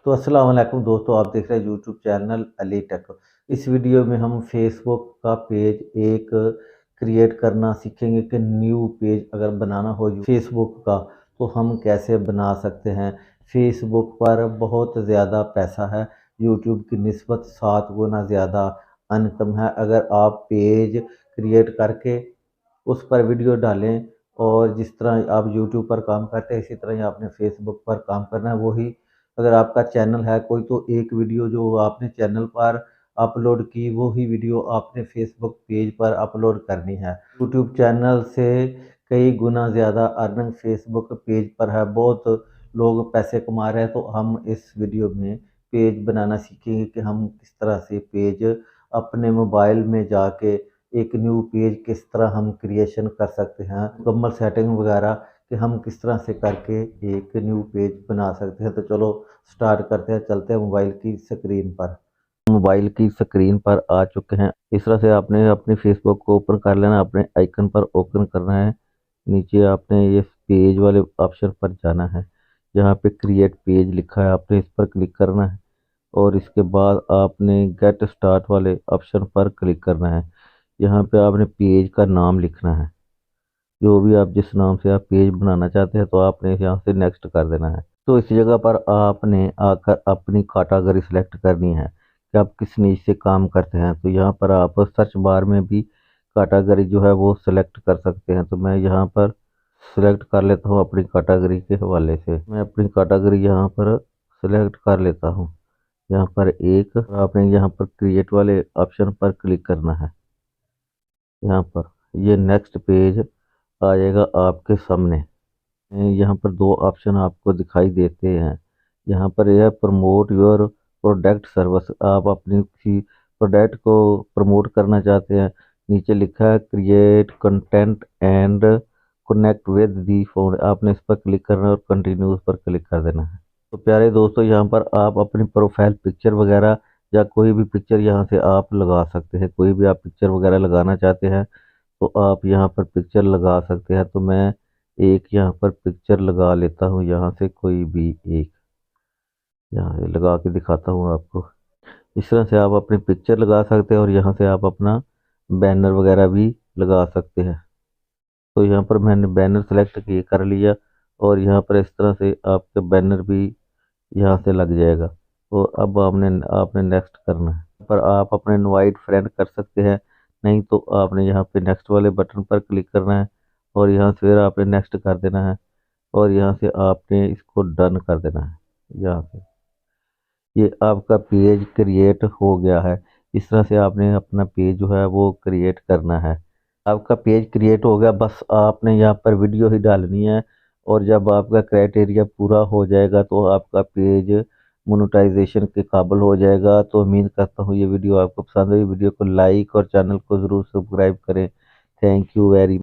तो अस्सलाम वालेकुम दोस्तों, आप देख रहे हैं यूट्यूब चैनल अली टेक। इस वीडियो में हम फेसबुक का पेज एक क्रिएट करना सीखेंगे कि न्यू पेज अगर बनाना हो फेसबुक का तो हम कैसे बना सकते हैं। फेसबुक पर बहुत ज़्यादा पैसा है, यूट्यूब की निस्बत 7 गुना ज़्यादा इनकम है। अगर आप पेज क्रिएट करके उस पर वीडियो डालें और जिस तरह आप यूट्यूब पर काम करते हैं इसी तरह ही आपने फेसबुक पर काम करना है। वही अगर आपका चैनल है कोई तो एक वीडियो जो आपने चैनल पर अपलोड की वही वीडियो आपने फेसबुक पेज पर अपलोड करनी है। यूट्यूब चैनल से कई गुना ज़्यादा अर्निंग फेसबुक पेज पर है, बहुत लोग पैसे कमा रहे हैं। तो हम इस वीडियो में पेज बनाना सीखेंगे कि हम किस तरह से पेज अपने मोबाइल में जाके एक न्यू पेज किस तरह हम क्रिएशन कर सकते हैं, मुकम्मल सेटिंग वगैरह कि हम किस तरह से करके एक न्यू पेज बना सकते हैं। तो चलो स्टार्ट करते हैं, चलते हैं मोबाइल की स्क्रीन पर। मोबाइल की स्क्रीन पर आ चुके हैं। इस तरह से आपने अपनी फेसबुक को ओपन कर लेना, अपने आइकन पर ओपन करना है। नीचे आपने ये पेज वाले ऑप्शन पर जाना है, जहाँ पे क्रिएट पेज लिखा है आपने इस पर क्लिक करना है और इसके बाद आपने गेट स्टार्ट वाले ऑप्शन पर क्लिक करना है। यहाँ पे आपने पेज का नाम लिखना है, जो भी आप जिस नाम से आप पेज बनाना चाहते हैं तो आपने यहाँ से नेक्स्ट कर देना है। तो इस जगह पर आपने आकर अपनी कैटेगरी सेलेक्ट करनी है कि आप किस नीच से काम करते हैं। तो यहाँ पर आप सर्च बार में भी कैटेगरी जो है वो सिलेक्ट कर सकते हैं। तो मैं यहाँ पर सिलेक्ट कर लेता हूँ अपनी कैटेगरी के हवाले से। मैं अपनी कैटेगरी यहाँ पर सिलेक्ट कर लेता हूँ। यहाँ पर एक आपने यहाँ पर क्रिएट वाले ऑप्शन पर क्लिक करना है। यहाँ पर ये नेक्स्ट पेज आ जाएगा आपके सामने। यहाँ पर दो ऑप्शन आपको दिखाई देते हैं। यहाँ पर यह प्रमोट योर प्रोडक्ट सर्विस, आप अपनी किसी प्रोडक्ट को प्रमोट करना चाहते हैं। नीचे लिखा है create content and connect with the phone, आपने इस पर क्लिक करना है और कंटिन्यू उस पर क्लिक कर देना है। तो प्यारे दोस्तों, यहाँ पर आप अपनी प्रोफाइल पिक्चर वगैरह या कोई भी पिक्चर यहाँ से आप लगा सकते हैं। कोई भी आप पिक्चर वगैरह लगाना चाहते हैं तो आप यहाँ पर पिक्चर लगा सकते हैं। तो मैं एक यहाँ पर पिक्चर लगा लेता हूँ, यहाँ से कोई भी एक यहाँ से लगा के दिखाता हूँ आपको। इस तरह से आप अपनी पिक्चर लगा सकते हैं और यहाँ से आप अपना बैनर वगैरह भी लगा सकते हैं। तो यहाँ पर मैंने बैनर सेलेक्ट कर लिया और यहाँ पर इस तरह से आपके बैनर भी यहाँ से लग जाएगा। तो अब आपने नेक्स्ट करना है। पर आप अपने इनवाइट फ्रेंड कर सकते हैं, नहीं तो आपने यहाँ पे नेक्स्ट वाले बटन पर क्लिक करना है और यहाँ से फिर आपने नेक्स्ट कर देना है और यहाँ से आपने इसको डन कर देना है। यहाँ से ये आपका पेज क्रिएट हो गया है। इस तरह से आपने अपना पेज जो है वो क्रिएट करना है। आपका पेज क्रिएट हो गया, बस आपने यहाँ पर वीडियो ही डालनी है और जब आपका क्राइटेरिया पूरा हो जाएगा तो आपका पेज मोनेटाइजेशन के काबिल हो जाएगा। तो उम्मीद करता हूँ ये वीडियो आपको पसंद आई। वीडियो को लाइक और चैनल को ज़रूर सब्सक्राइब करें। Thank you very